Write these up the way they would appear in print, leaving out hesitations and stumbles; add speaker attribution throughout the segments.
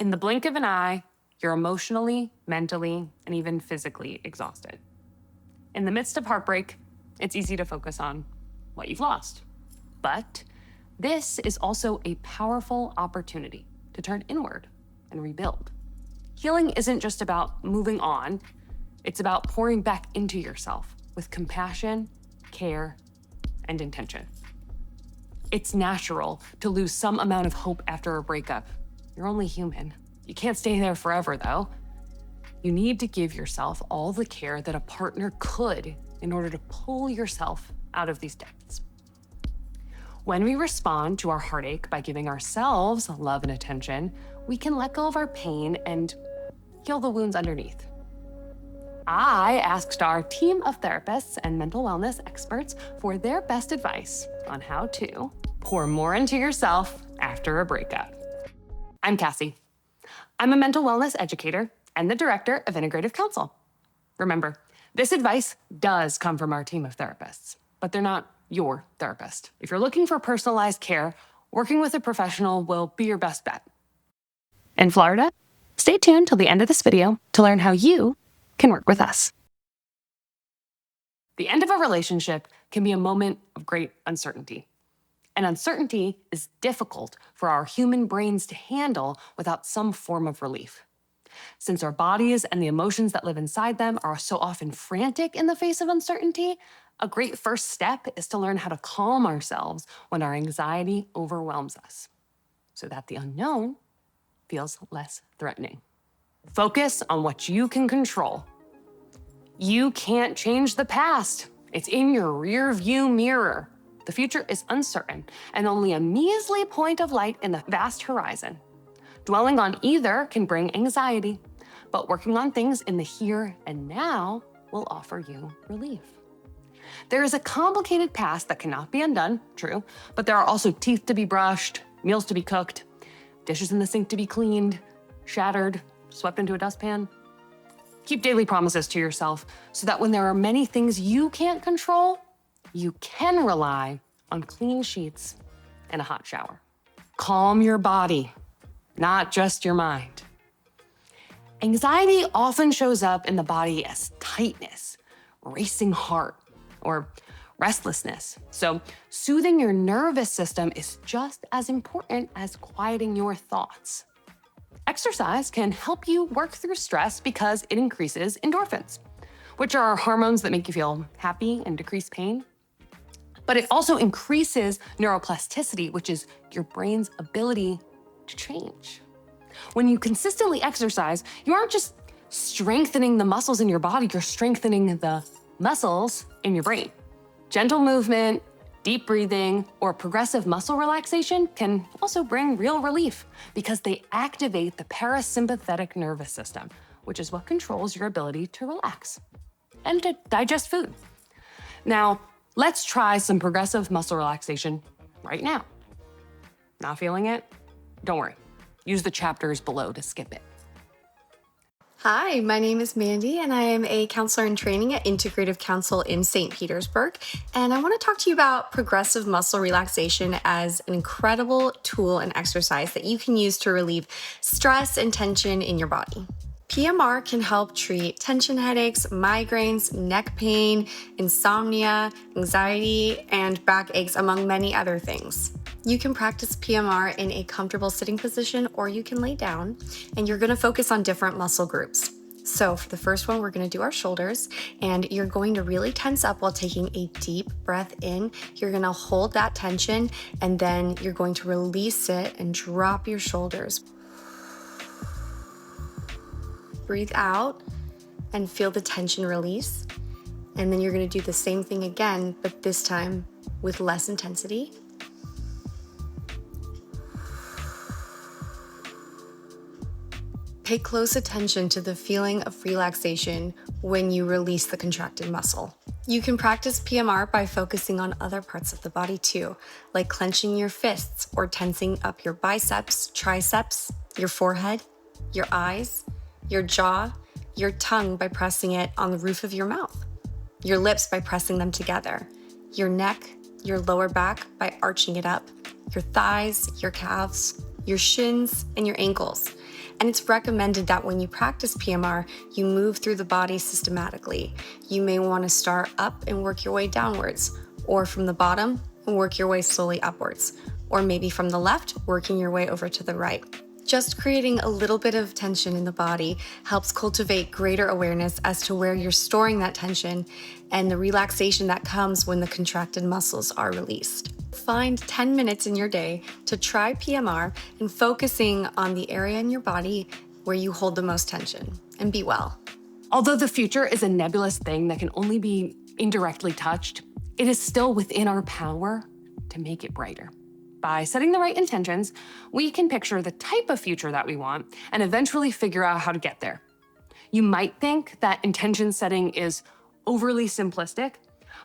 Speaker 1: In the blink of an eye, you're emotionally, mentally, and even physically exhausted. In the midst of heartbreak, it's easy to focus on what you've lost. But this is also a powerful opportunity to turn inward and rebuild. Healing isn't just about moving on, it's about pouring back into yourself with compassion, care, and intention. It's natural to lose some amount of hope after a breakup. You're only human. You can't stay there forever, though. You need to give yourself all the care that a partner could in order to pull yourself out of these depths. When we respond to our heartache by giving ourselves love and attention, we can let go of our pain and heal the wounds underneath. I asked our team of therapists and mental wellness experts for their best advice on how to pour more into yourself after a breakup. I'm Cassie. I'm a mental wellness educator and the director of Integrative Counsel. Remember, this advice does come from our team of therapists, but they're not your therapist. If you're looking for personalized care, working with a professional will be your best bet. In Florida, stay tuned till the end of this video to learn how you can work with us. The end of a relationship can be a moment of great uncertainty. And uncertainty is difficult for our human brains to handle without some form of relief. Since our bodies and the emotions that live inside them are so often frantic in the face of uncertainty, a great first step is to learn how to calm ourselves when our anxiety overwhelms us, so that the unknown feels less threatening. Focus on what you can control. You can't change the past. It's in your rear view mirror. The future is uncertain and only a measly point of light in the vast horizon. Dwelling on either can bring anxiety, but working on things in the here and now will offer you relief. There is a complicated past that cannot be undone, true, but there are also teeth to be brushed, meals to be cooked, dishes in the sink to be cleaned, shattered, swept into a dustpan. Keep daily promises to yourself so that when there are many things you can't control, you can rely on clean sheets and a hot shower. Calm your body, not just your mind. Anxiety often shows up in the body as tightness, racing heart, or restlessness. So soothing your nervous system is just as important as quieting your thoughts. Exercise can help you work through stress because it increases endorphins, which are hormones that make you feel happy and decrease pain. But it also increases neuroplasticity, which is your brain's ability to change. When you consistently exercise, you aren't just strengthening the muscles in your body, you're strengthening the muscles in your brain. Gentle movement, deep breathing, or progressive muscle relaxation can also bring real relief because they activate the parasympathetic nervous system, which is what controls your ability to relax and to digest food. Now, let's try some progressive muscle relaxation right now. Not feeling it? Don't worry. Use the chapters below to skip it.
Speaker 2: Hi, my name is Mandy, and I am a counselor in training at Integrative Counsel in St. Petersburg. And I want to talk to you about progressive muscle relaxation as an incredible tool and exercise that you can use to relieve stress and tension in your body. PMR can help treat tension headaches, migraines, neck pain, insomnia, anxiety, and backaches, among many other things. You can practice PMR in a comfortable sitting position, or you can lay down, and you're going to focus on different muscle groups. So for the first one, we're going to do our shoulders, and you're going to really tense up while taking a deep breath in. You're going to hold that tension, and then you're going to release it and drop your shoulders. Breathe out and feel the tension release. And then you're going to do the same thing again, but this time with less intensity. Pay close attention to the feeling of relaxation when you release the contracted muscle. You can practice PMR by focusing on other parts of the body too, like clenching your fists or tensing up your biceps, triceps, your forehead, your eyes, your jaw, your tongue by pressing it on the roof of your mouth, your lips by pressing them together, your neck, your lower back by arching it up, your thighs, your calves, your shins, and your ankles. And it's recommended that when you practice PMR, you move through the body systematically. You may want to start up and work your way downwards, or from the bottom and work your way slowly upwards, or maybe from the left, working your way over to the right. Just creating a little bit of tension in the body helps cultivate greater awareness as to where you're storing that tension and the relaxation that comes when the contracted muscles are released. Find 10 minutes in your day to try PMR and focusing on the area in your body where you hold the most tension, and be well.
Speaker 1: Although the future is a nebulous thing that can only be indirectly touched, it is still within our power to make it brighter. By setting the right intentions, we can picture the type of future that we want and eventually figure out how to get there. You might think that intention setting is overly simplistic,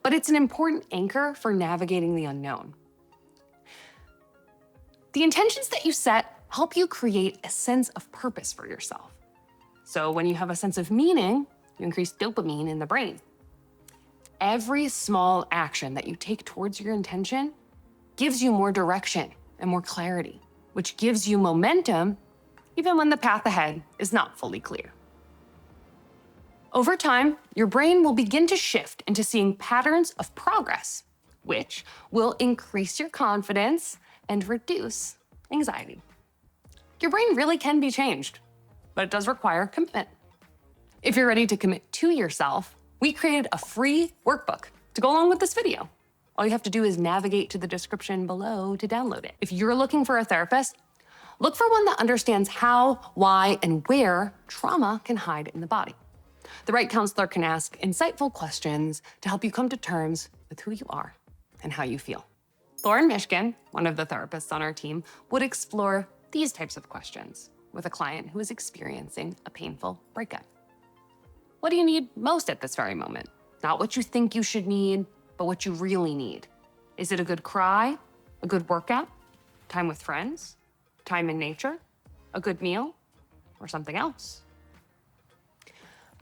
Speaker 1: but it's an important anchor for navigating the unknown. The intentions that you set help you create a sense of purpose for yourself. So when you have a sense of meaning, you increase dopamine in the brain. Every small action that you take towards your intention gives you more direction and more clarity, which gives you momentum even when the path ahead is not fully clear. Over time, your brain will begin to shift into seeing patterns of progress, which will increase your confidence and reduce anxiety. Your brain really can be changed, but it does require commitment. If you're ready to commit to yourself, we created a free workbook to go along with this video. All you have to do is navigate to the description below to download it. If you're looking for a therapist, look for one that understands how, why, and where trauma can hide in the body. The right counselor can ask insightful questions to help you come to terms with who you are and how you feel. Lauren Mishkin, one of the therapists on our team, would explore these types of questions with a client who is experiencing a painful breakup. What do you need most at this very moment? Not what you think you should need, but what you really need. Is it a good cry, a good workout, time with friends, time in nature, a good meal, or something else?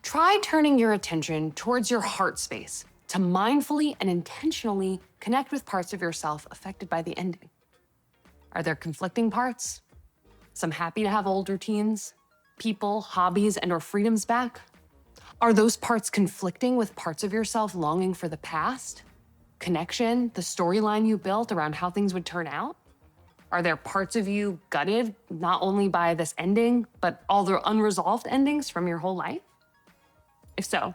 Speaker 1: Try turning your attention towards your heart space to mindfully and intentionally connect with parts of yourself affected by the ending. Are there conflicting parts? Some happy to have old routines, people, hobbies, and/or freedoms back? Are those parts conflicting with parts of yourself longing for the past, connection, the storyline you built around how things would turn out? Are there parts of you gutted not only by this ending, but all the unresolved endings from your whole life? If so,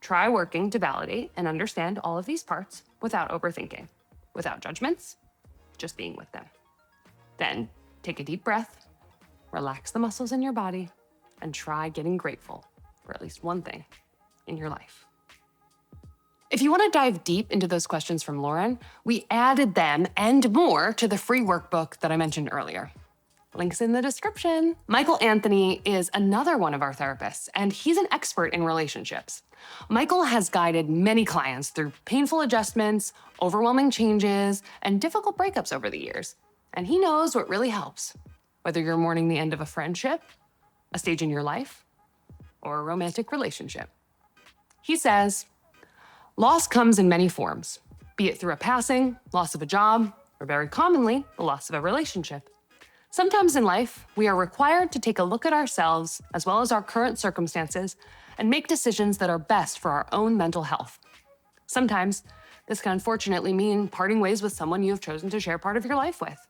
Speaker 1: try working to validate and understand all of these parts without overthinking, without judgments, just being with them. Then take a deep breath, relax the muscles in your body, and try getting grateful for at least one thing in your life. If you want to dive deep into those questions from Lauren, we added them and more to the free workbook that I mentioned earlier. Links in the description. Michael Anthony is another one of our therapists, and he's an expert in relationships. Michael has guided many clients through painful adjustments, overwhelming changes, and difficult breakups over the years. And he knows what really helps, whether you're mourning the end of a friendship, a stage in your life, or a romantic relationship. He says, loss comes in many forms, be it through a passing, loss of a job, or very commonly, the loss of a relationship. Sometimes in life, we are required to take a look at ourselves as well as our current circumstances and make decisions that are best for our own mental health. Sometimes, this can unfortunately mean parting ways with someone you have chosen to share part of your life with.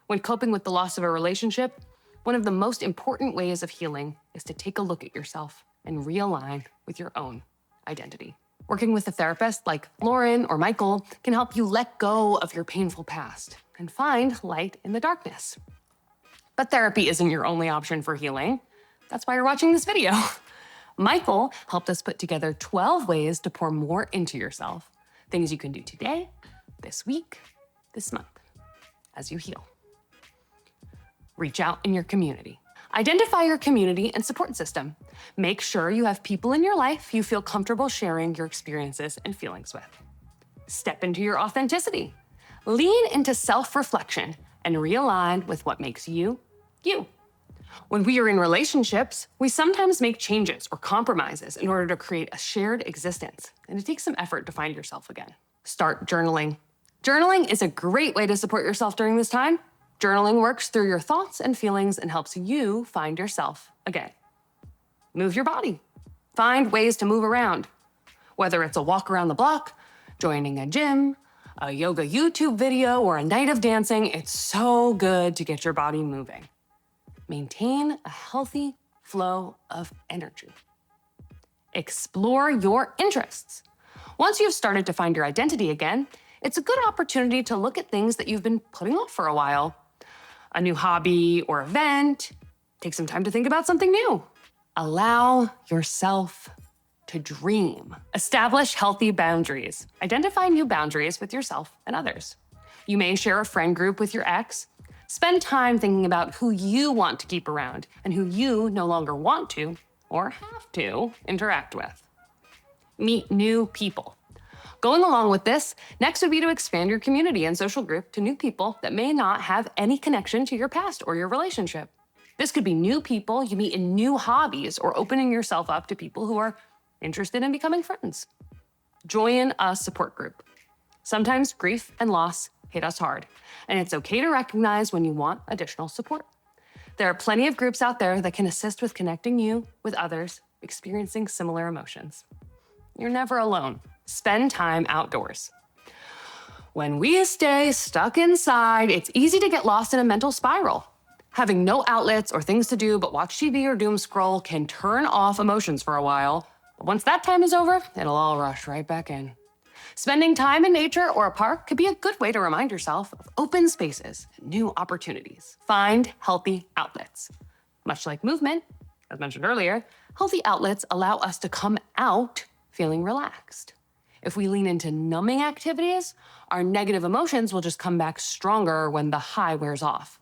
Speaker 1: When coping with the loss of a relationship, one of the most important ways of healing is to take a look at yourself and realign with your own identity. Working with a therapist like Lauren or Michael can help you let go of your painful past and find light in the darkness. But therapy isn't your only option for healing. That's why you're watching this video. Michael helped us put together 12 ways to pour more into yourself, things you can do today, this week, this month, as you heal. Reach out in your community. Identify your community and support system. Make sure you have people in your life you feel comfortable sharing your experiences and feelings with. Step into your authenticity. Lean into self-reflection and realign with what makes you, you. When we are in relationships, we sometimes make changes or compromises in order to create a shared existence, and it takes some effort to find yourself again. Start journaling. Journaling is a great way to support yourself during this time. Journaling works through your thoughts and feelings and helps you find yourself again. Move your body. Find ways to move around. Whether it's a walk around the block, joining a gym, a yoga YouTube video, or a night of dancing, it's so good to get your body moving. Maintain a healthy flow of energy. Explore your interests. Once you've started to find your identity again, it's a good opportunity to look at things that you've been putting off for a while. A new hobby or event. Take some time to think about something new. Allow yourself to dream. Establish healthy boundaries. Identify new boundaries with yourself and others. You may share a friend group with your ex. Spend time thinking about who you want to keep around and who you no longer want to or have to interact with. Meet new people. Going along with this, next would be to expand your community and social group to new people that may not have any connection to your past or your relationship. This could be new people you meet in new hobbies or opening yourself up to people who are interested in becoming friends. Join a support group. Sometimes grief and loss hit us hard, and it's okay to recognize when you want additional support. There are plenty of groups out there that can assist with connecting you with others experiencing similar emotions. You're never alone. Spend time outdoors. When we stay stuck inside, it's easy to get lost in a mental spiral. Having no outlets or things to do but watch TV or doom scroll can turn off emotions for a while. But once that time is over, it'll all rush right back in. Spending time in nature or a park could be a good way to remind yourself of open spaces and new opportunities. Find healthy outlets. Much like movement, as mentioned earlier, healthy outlets allow us to come out feeling relaxed. If we lean into numbing activities, our negative emotions will just come back stronger when the high wears off.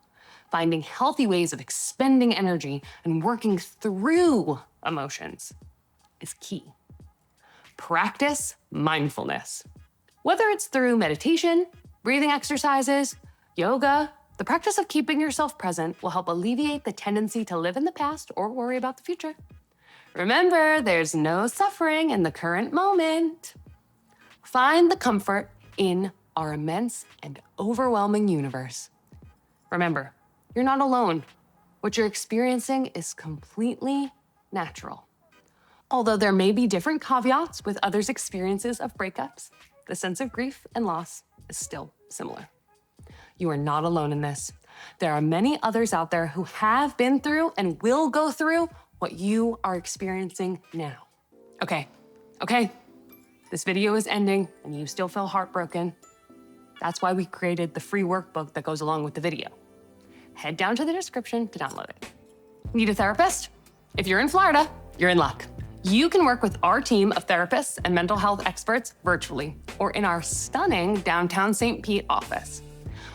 Speaker 1: Finding healthy ways of expending energy and working through emotions is key. Practice mindfulness. Whether it's through meditation, breathing exercises, yoga, the practice of keeping yourself present will help alleviate the tendency to live in the past or worry about the future. Remember, there's no suffering in the current moment. Find the comfort in our immense and overwhelming universe. Remember, you're not alone. What you're experiencing is completely natural. Although there may be different caveats with others' experiences of breakups, the sense of grief and loss is still similar. You are not alone in this. There are many others out there who have been through and will go through what you are experiencing now. Okay. This video is ending and you still feel heartbroken. That's why we created the free workbook that goes along with the video. Head down to the description to download it. Need a therapist? If you're in Florida, you're in luck. You can work with our team of therapists and mental health experts virtually or in our stunning downtown St. Pete office.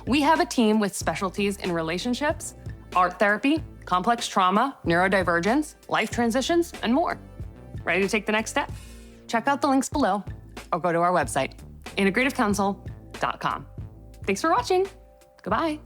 Speaker 1: We have a team with specialties in relationships, art therapy, complex trauma, neurodivergence, life transitions, and more. Ready to take the next step? Check out the links below or go to our website, integrativecounsel.com. Thanks for watching. Goodbye.